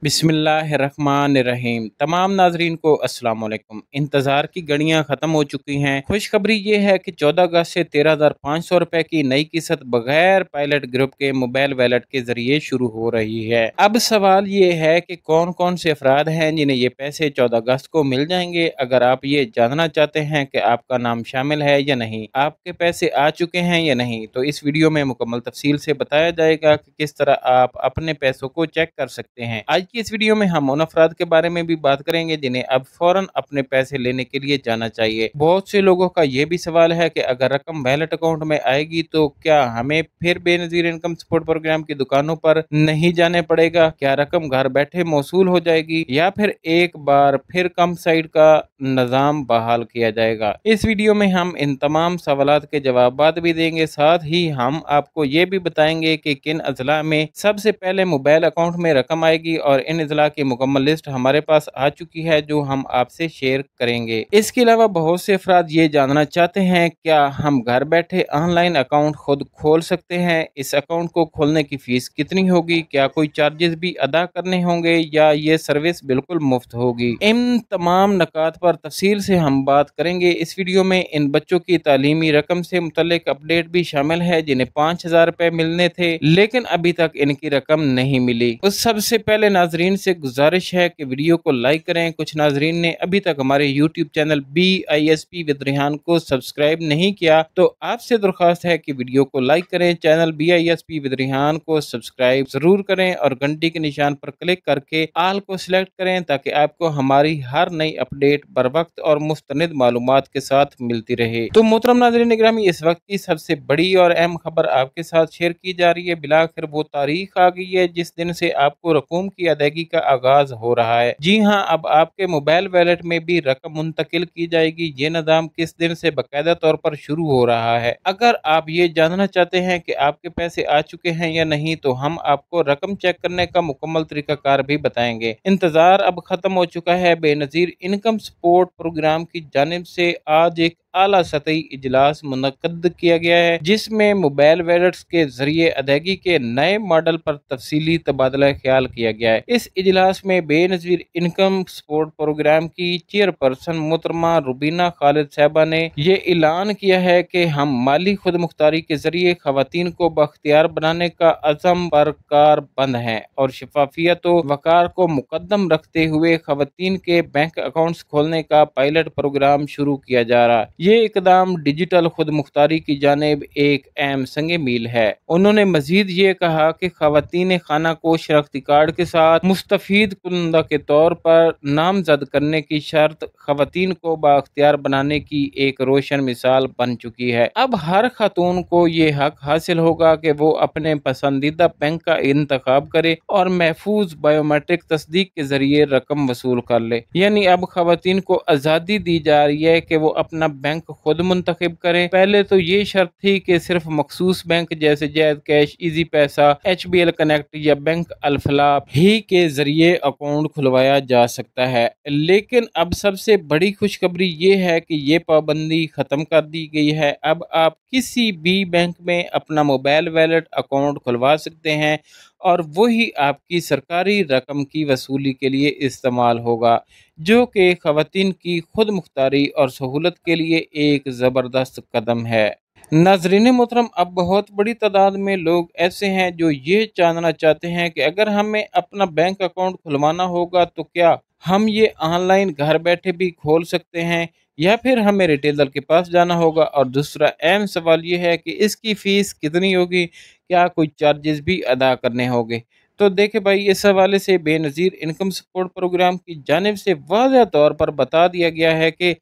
बिस्मिल्लाहिर्रहमानिर्रहीम। तमाम नाजरीन को अस्सलाम वालेकुम। इंतज़ार की घड़ियां ख़त्म हो चुकी हैं। खुशखबरी ये है कि 14 अगस्त से 13,500 रुपए की नई किस्त बगैर पायलट ग्रुप के मोबाइल वैलेट के ज़रिए शुरू हो रही है। अब सवाल ये है कि कौन कौन से अफराद हैं जिन्हें ये पैसे 14 अगस्त को मिल जाएंगे। अगर आप ये जानना चाहते हैं कि आपका नाम शामिल है या नहीं, आपके पैसे आ चुके हैं या नहीं, तो इस वीडियो में मुकम्मल तफसील से बताया जाएगा कि किस तरह आप अपने पैसों को चेक कर सकते हैं। आज की इस वीडियो में हम उन अफराद के बारे में भी बात करेंगे जिन्हें अब फौरन अपने पैसे लेने के लिए जाना चाहिए। बहुत से लोगों का ये भी सवाल है कि अगर रकम वैलेट अकाउंट में आएगी तो क्या हमें फिर बेनजीर इनकम सपोर्ट प्रोग्राम की दुकानों पर नहीं जाने पड़ेगा? क्या रकम घर बैठे मौसूल हो जाएगी या फिर एक बार फिर कम साइड का निज़ाम बहाल किया जाएगा? इस वीडियो में हम इन तमाम सवालात के जवाब भी देंगे। साथ ही हम आपको ये भी बताएंगे कि किन अजला में सबसे पहले मोबाइल अकाउंट में रकम आएगी और इन अजला की मुकम्मल लिस्ट हमारे पास आ चुकी है जो हम आपसे शेयर करेंगे। इसके अलावा बहुत से अफराद ये जानना चाहते हैं क्या हम घर बैठे ऑनलाइन अकाउंट खुद खोल सकते हैं? इस अकाउंट को खोलने की फीस कितनी होगी? क्या कोई चार्जेस भी अदा करने होंगे या ये सर्विस बिल्कुल मुफ्त होगी? इन तमाम नकात पर तफसील से हम बात करेंगे इस वीडियो में। इन बच्चों की तालीमी रकम से मुतल्लिक अपडेट भी शामिल है जिन्हें 5,000 रुपए मिलने थे लेकिन अभी तक इनकी रकम नहीं मिली। उस सबसे पहले नाजरीन से गुजारिश है कि वीडियो को लाइक करें। कुछ नाजरीन ने अभी तक हमारे YouTube channel BISP with Rehan को सब्सक्राइब नहीं किया, तो आपसे दरख्वास्त है कि वीडियो को लाइक करें, चैनल BISP विद रेहान को सब्सक्राइब जरूर करें और घंटी के निशान पर क्लिक करके आल को सिलेक्ट करें ताकि आपको हमारी हर नई अपडेट बर वक्त और मुस्तनिद मालूमात के साथ मिलती रहे। तो मोहतरम नाज़रीन इकरामी, इस वक्त की सबसे बड़ी और अहम खबर आपके साथ शेयर की जा रही है। बिलाखिर वो तारीख आ गई है जिस दिन से आपको रकूम की अदायगी का आगाज हो रहा है। जी हाँ, अब आपके मोबाइल वैलेट में भी रकम मुंतकिल की जाएगी। ये निज़ाम किस दिन से बाकायदा तौर पर शुरू हो रहा है? अगर आप ये जानना चाहते हैं कि आपके पैसे आ चुके हैं या नहीं, तो हम आपको रकम चेक करने का मुकम्मल तरीकाकार भी बताएंगे। इंतजार अब खत्म हो चुका है। बेनजीर इनकम सपोर्ट प्रोग्राम की जानिब से आज एक आला सतही इजलास मुनक्कद किया गया है जिसमें मोबाइल वैलेट्स के जरिए अदायगी के नए मॉडल पर तफसीली तबादला ख्याल किया गया है। इस इजलास में बेनजीर इनकम सपोर्ट प्रोग्राम की चेयरपर्सन मोहतरमा रुबीना खालिद साहबा ने यह ऐलान किया है कि हम माली खुद मुख्तारी के जरिए खवातीन को बख्तियार बनाने का अज़म पर कारबंद हैं और शफाफियत व वकार को मुकद्दम रखते हुए खवातीन के बैंक अकाउंट्स खोलने का पायलट प्रोग्राम शुरू किया जा रहा है। ये इकदाम डिजिटल खुद मुख्तारी की जानिब एक अहम संग मील है। उन्होंने मजीद ये कहा कि खवातीन खाना को शनाख्ती कार्ड के साथ मुस्तफीद कुंदा के तौर पर नामजद करने की शर्त खवातीन को बाख्तियार बनाने की एक रोशन मिसाल बन चुकी है। अब हर खातून को ये हक हासिल होगा कि वो अपने पसंदीदा बैंक का इंतखाब करे और महफूज बायोमेट्रिक तस्दीक के जरिए रकम वसूल कर ले। यानी अब खवातीन को आज़ादी दी जा रही है कि वो अपना बैंक खुद मुंतखब करें। पहले तो ये शर्त थी कि सिर्फ मखसूस बैंक जैसे जैद कैश, इजी पैसा, HBL कनेक्ट या बैंक अल-फलाह ही के जरिए अकाउंट खुलवाया जा सकता है, लेकिन अब सबसे बड़ी खुशखबरी ये है कि ये पाबंदी खत्म कर दी गई है। अब आप किसी भी बैंक में अपना मोबाइल वैलेट अकाउंट खुलवा सकते हैं और वही आपकी सरकारी रकम की वसूली के लिए इस्तेमाल होगा, जो कि खवातीन की खुद मुख्तारी और सहूलत के लिए एक ज़बरदस्त कदम है। नाजरीन मोहतरम, अब बहुत बड़ी तादाद में लोग ऐसे हैं जो ये जानना चाहते हैं कि अगर हमें अपना बैंक अकाउंट खुलवाना होगा तो क्या हम ये ऑनलाइन घर बैठे भी खोल सकते हैं या फिर हमें रिटेलर के पास जाना होगा? और दूसरा अहम सवाल ये है कि इसकी फ़ीस कितनी होगी? क्या कोई चार्जेस भी अदा करने होंगे? तो देखे भाई, इस हवाले से बेनज़ीर इनकम सपोर्ट प्रोग्राम की जानिब से वाज़ेह तौर पर बता दिया गया है कि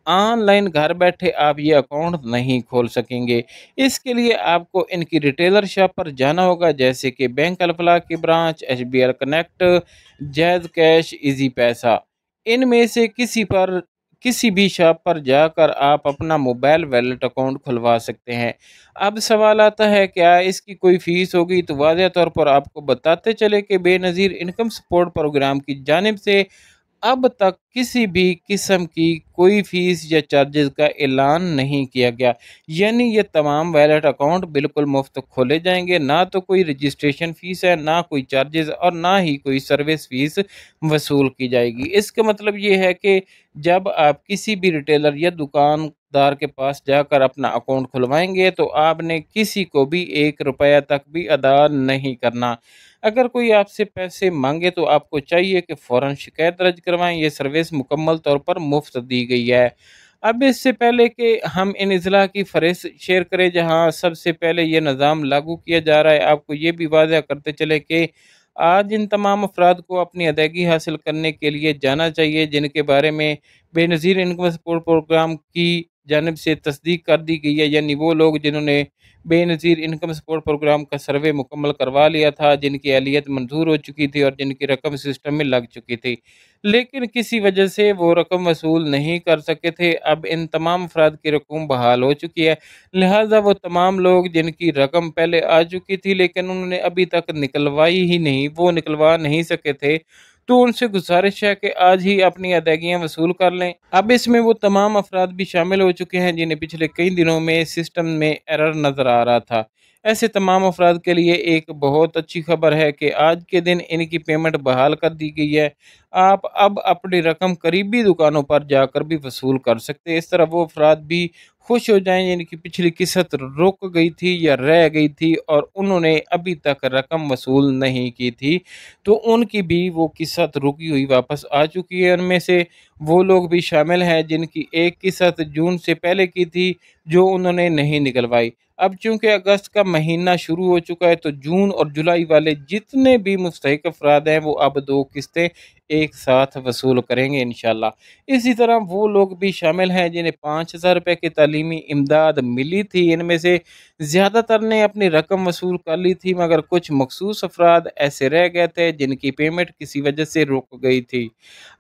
ऑनलाइन घर बैठे आप ये अकाउंट नहीं खोल सकेंगे। इसके लिए आपको इनकी रिटेलर शॉप पर जाना होगा जैसे कि बैंक अल-फलाह की branch, HBL connect, jazz cash, easy पैसा। इनमें से किसी भी शॉप पर जाकर आप अपना मोबाइल वैलेट अकाउंट खुलवा सकते हैं। अब सवाल आता है क्या इसकी कोई फ़ीस होगी? तो वाज़ेह तौर पर आपको बताते चले कि बेनज़ीर इनकम सपोर्ट प्रोग्राम की जानिब से अब तक किसी भी किस्म की कोई फीस या चार्जेस का ऐलान नहीं किया गया। यानी ये तमाम वैलेट अकाउंट बिल्कुल मुफ्त खोले जाएंगे, ना तो कोई रजिस्ट्रेशन फ़ीस है, ना कोई चार्जेस और ना ही कोई सर्विस फ़ीस वसूल की जाएगी। इसका मतलब ये है कि जब आप किसी भी रिटेलर या दुकानदार के पास जाकर अपना अकाउंट खुलवाएंगे तो आपने किसी को भी 1 रुपया तक भी अदा नहीं करना। अगर कोई आपसे पैसे मांगे तो आपको चाहिए कि फ़ौरन शिकायत दर्ज करवाएं। ये सर्विस मुकम्मल तौर पर मुफ्त दी गई है। अब इससे पहले कि हम इन अज़ला की फ़हरिस्त शेयर करें जहां सबसे पहले ये निज़ाम लागू किया जा रहा है, आपको ये भी वाज़ह करते चले कि आज इन तमाम अफराद को अपनी अदायगी हासिल करने के लिए जाना चाहिए जिनके बारे में बेनज़ीर इनकम सपोर्ट प्रोग्राम की जानिब से तस्दीक कर दी गई है। यानी वो लोग जिन्होंने बेनज़ीर इनकम सपोर्ट प्रोग्राम का सर्वे मुकम्मल करवा लिया था, जिनकी अहलियत मंजूर हो चुकी थी और जिनकी रकम सिस्टम में लग चुकी थी, लेकिन किसी वजह से वो रकम वसूल नहीं कर सके थे। अब इन तमाम अफराद की रकम बहाल हो चुकी है। लिहाजा वो तमाम लोग जिनकी रकम पहले आ चुकी थी लेकिन उन्होंने अभी तक निकलवाई ही नहीं, वो निकलवा नहीं सके थे, तो उनसे गुजारिश है कि आज ही अपनी अदायगियाँ वसूल कर लें। अब इसमें वो तमाम अफराद भी शामिल हो चुके हैं जिन्हें पिछले कई दिनों में सिस्टम में एरर नज़र आ रहा था। ऐसे तमाम अफराद के लिए एक बहुत अच्छी खबर है कि आज के दिन इनकी पेमेंट बहाल कर दी गई है। आप अब अपनी रकम करीबी दुकानों पर जाकर भी वसूल कर सकते हैं। इस तरह वो अफराद भी खुश हो जाएं जिनकी पिछली किस्त रुक गई थी या रह गई थी और उन्होंने अभी तक रकम वसूल नहीं की थी, तो उनकी भी वो किस्त रुकी हुई वापस आ चुकी है। उनमें से वो लोग भी शामिल हैं जिनकी एक किस्त जून से पहले की थी जो उन्होंने नहीं निकलवाई। अब चूंकि अगस्त का महीना शुरू हो चुका है तो जून और जुलाई वाले जितने भी मुस्तहिक अफराद हैं वो अब 2 किस्तें एक साथ वसूल करेंगे इंशाल्लाह। इसी तरह वो लोग भी शामिल हैं जिन्हें 5,000 रुपये की तालीमी इमदाद मिली थी। इनमें से ज़्यादातर ने अपनी रकम वसूल कर ली थी, मगर कुछ मखसूस अफराद ऐसे रह गए थे जिनकी पेमेंट किसी वजह से रुक गई थी।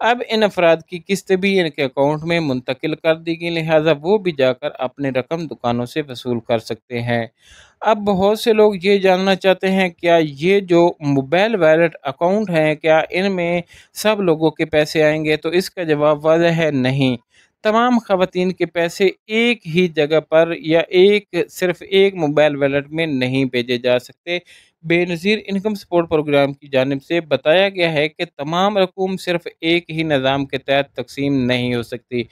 अब इन अफराद की किस्तें भी इनके अकाउंट में मुंतकिल कर दी गई, लिहाजा वो भी जाकर अपनी रकम दुकानों से वसूल कर सकते हैं। अब बहुत से लोग ये जानना चाहते हैं क्या ये जो मोबाइल वॉलेट अकाउंट हैं क्या इनमें सब लोगों के पैसे आएंगे, तो इसका जवाब वाज़ह है नहीं। तमाम ख़वातीन के पैसे एक ही जगह पर या सिर्फ़ एक मोबाइल वॉलेट में नहीं भेजे जा सकते। बेनज़ीर इनकम सपोर्ट प्रोग्राम की जानिब से बताया गया है कि तमाम रकूम सिर्फ़ एक ही निज़ाम के तहत तक़सीम नहीं हो सकती।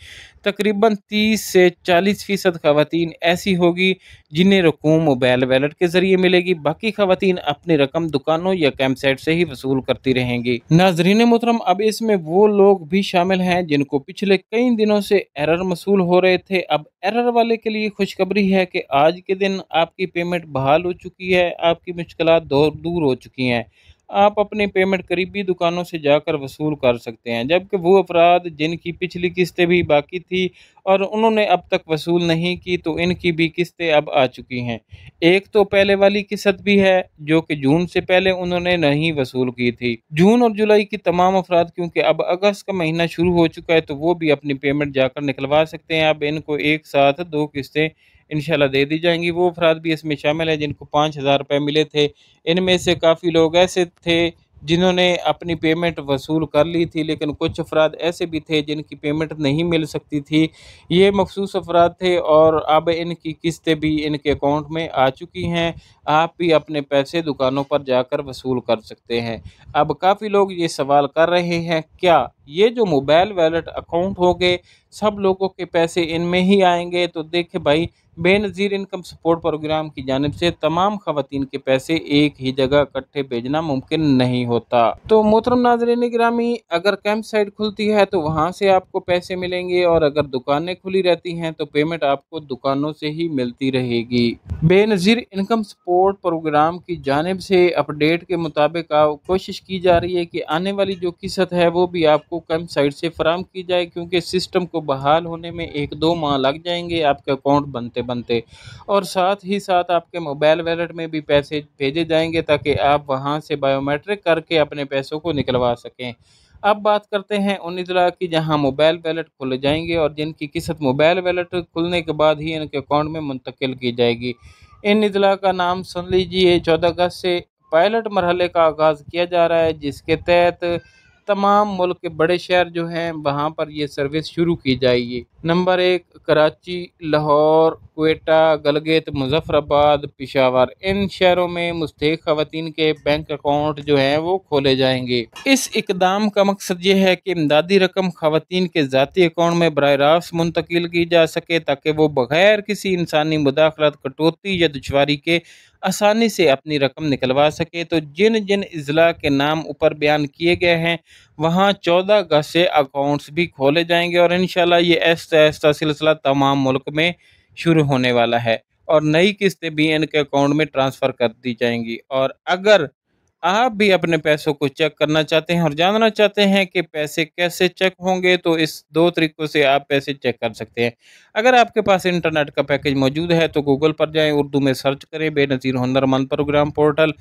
तकरीबन 30 से 40% ख़वातीन ऐसी होगी जिन्हें रकूम मोबाइल वॉलेट के ज़रिए मिलेगी, बाकी ख़वातीन अपनी रकम दुकानों या कैंप साइट से ही वसूल करती रहेंगी। नाज़रीन मोहतरम, अब इसमें वो लोग भी शामिल हैं जिनको पिछले कई दिनों से एरर मसूल हो रहे थे। अब एरर वाले के लिए खुशखबरी है कि आज के दिन आपकी पेमेंट बहाल हो चुकी है, आपकी मुश्किलात दूर हो चुकी हैं। आप अपनी पेमेंट करीबी दुकानों से जाकर वसूल कर सकते हैं, जबकि वो अफराद जिनकी पिछली किस्तें भी बाकी थी और उन्होंने अब तक वसूल नहीं की तो इनकी भी किस्तें अब आ चुकी हैं। एक तो पहले वाली किस्त भी है जो कि जून से पहले उन्होंने नहीं वसूल की थी। जून और जुलाई की तमाम अफराद क्योंकि अब अगस्त का महीना शुरू हो चुका है तो वो भी अपनी पेमेंट जाकर निकलवा सकते हैं। अब इनको एक साथ 2 किस्तें इंशाल्लाह दे दी जाएंगी। वो अफराद भी इसमें शामिल हैं जिनको 5,000 रुपये मिले थे। इनमें से काफ़ी लोग ऐसे थे जिन्होंने अपनी पेमेंट वसूल कर ली थी, लेकिन कुछ अफराद ऐसे भी थे जिनकी पेमेंट नहीं मिल सकती थी। ये मखसूस अफराद थे और अब इनकी किस्तें भी इनके अकाउंट में आ चुकी हैं। आप भी अपने पैसे दुकानों पर जाकर वसूल कर सकते हैं। अब काफ़ी लोग ये सवाल कर रहे हैं क्या ये जो मोबाइल वॉलेट अकाउंट होंगे सब लोगों के पैसे इनमें ही आएंगे? तो देखिए भाई, बेनज़ीर इनकम सपोर्ट प्रोग्राम की जानिब से तमाम ख़वातीन के पैसे एक ही जगह इकट्ठे भेजना मुमकिन नहीं होता। तो मोहतरम नाज़रीन गिरामी, अगर कैंप साइट खुलती है तो वहाँ से आपको पैसे मिलेंगे और अगर दुकानें खुली रहती हैं तो पेमेंट आपको दुकानों से ही मिलती रहेगी। बेनज़ीर इनकम सपोर्ट प्रोग्राम की जानिब से अपडेट के मुताबिक कोशिश की जा रही है कि आने वाली जो किस्त है वो भी आपको कैंप साइट से फराहम की जाए, क्योंकि सिस्टम को बहाल होने में 1-2 माह लग जाएंगे आपके अकाउंट बनते बनते, और साथ ही साथ आपके मोबाइल वॉलेट में भी पैसे भेजे जाएंगे ताकि आप वहां से बायोमेट्रिक करके अपने पैसों को निकलवा सकें। अब बात करते हैं उन अज़ला की जहां मोबाइल वॉलेट खुल जाएंगे और जिनकी किस्त मोबाइल वॉलेट खुलने के बाद ही इनके अकाउंट में मुंतकिल की जाएगी। इन अज़ला का नाम सुन लीजिए। 14 अगस्त से पायलट मरहले का आगाज़ किया जा रहा है जिसके तहत तमाम मुल्क के बड़े शहर जो हैं वहाँ पर ये सर्विस शुरू की जाएगी। नंबर 1 कराची, लाहौर, क्वेटा, गलगित, मुजफ्फराबाद, पेशावर, इन शहरों में मुस्तहिक ख़वातीन के बैंक अकाउंट जो हैं वो खोले जाएंगे। इस इकदाम का मकसद ये है कि इमदादी रकम ख़वातीन के ज़ाती अकाउंट में बराह रास्त मुंतकिल की जा सके ताकि वो बग़ैर किसी इंसानी मुदाखलत, कटौती या दुश्वारी के आसानी से अपनी रकम निकलवा सके। तो जिन जिन अज़ला के नाम ऊपर बयान किए गए हैं वहाँ 14 अगस्त से अकाउंट्स भी खोले जाएंगे और इंशाल्लाह ये ऐसा ऐसा सिलसिला तमाम मुल्क में शुरू होने वाला है और नई किस्तें भी इनके अकाउंट में ट्रांसफ़र कर दी जाएंगी। और अगर आप भी अपने पैसों को चेक करना चाहते हैं और जानना चाहते हैं कि पैसे कैसे चेक होंगे, तो इस 2 तरीक़ों से आप पैसे चेक कर सकते हैं। अगर आपके पास इंटरनेट का पैकेज मौजूद है तो गूगल पर जाएँ, उर्दू में सर्च करें बेनज़ीर हुनरमंद प्रोग्राम पोर्टल।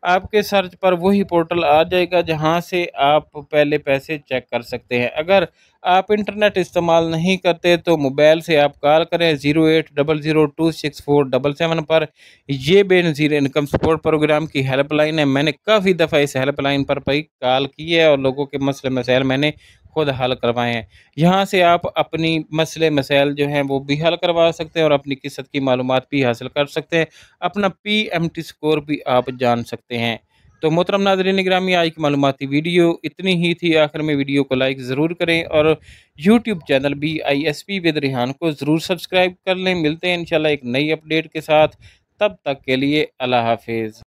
आपके सर्च पर वही पोर्टल आ जाएगा जहां से आप पहले पैसे चेक कर सकते हैं। अगर आप इंटरनेट इस्तेमाल नहीं करते तो मोबाइल से आप कॉल करें 0800264777 पर। ये बेनज़ीर इनकम सपोर्ट प्रोग्राम की हेल्पलाइन है। मैंने काफ़ी दफ़ा इस हेल्पलाइन पर कॉल की है और लोगों के मसले मसाइल मैंने खुद हल करवाए हैं। यहाँ से आप अपनी मसले मसाइल जो हैं वो भी हल करवा सकते हैं और अपनी किस्त की मालूमात भी हासिल कर सकते हैं। अपना PMT स्कोर भी आप जान सकते हैं। तो मोहतरम नाज़रीन गिरामी, आज की मालूमाती वीडियो इतनी ही थी। आखिर में वीडियो को लाइक ज़रूर करें और YouTube channel BISP with Rihan को ज़रूर सब्सक्राइब कर लें। मिलते हैं इंशाल्लाह एक नई अपडेट के साथ। तब तक के लिए अल्लाह हाफिज़।